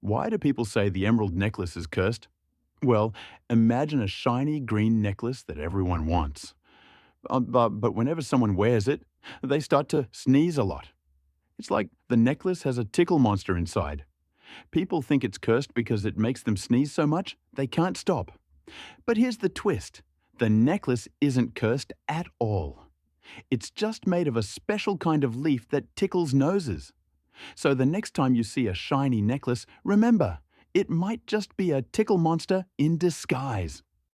Why do people say the emerald necklace is cursed? Well, imagine a shiny green necklace that everyone wants. But whenever someone wears it, they start to sneeze a lot. It's like the necklace has a tickle monster inside. People think it's cursed because it makes them sneeze so much they can't stop. But here's the twist: the necklace isn't cursed at all. It's just made of a special kind of leaf that tickles noses. So the next time you see a shiny necklace, remember, it might just be a tickle monster in disguise.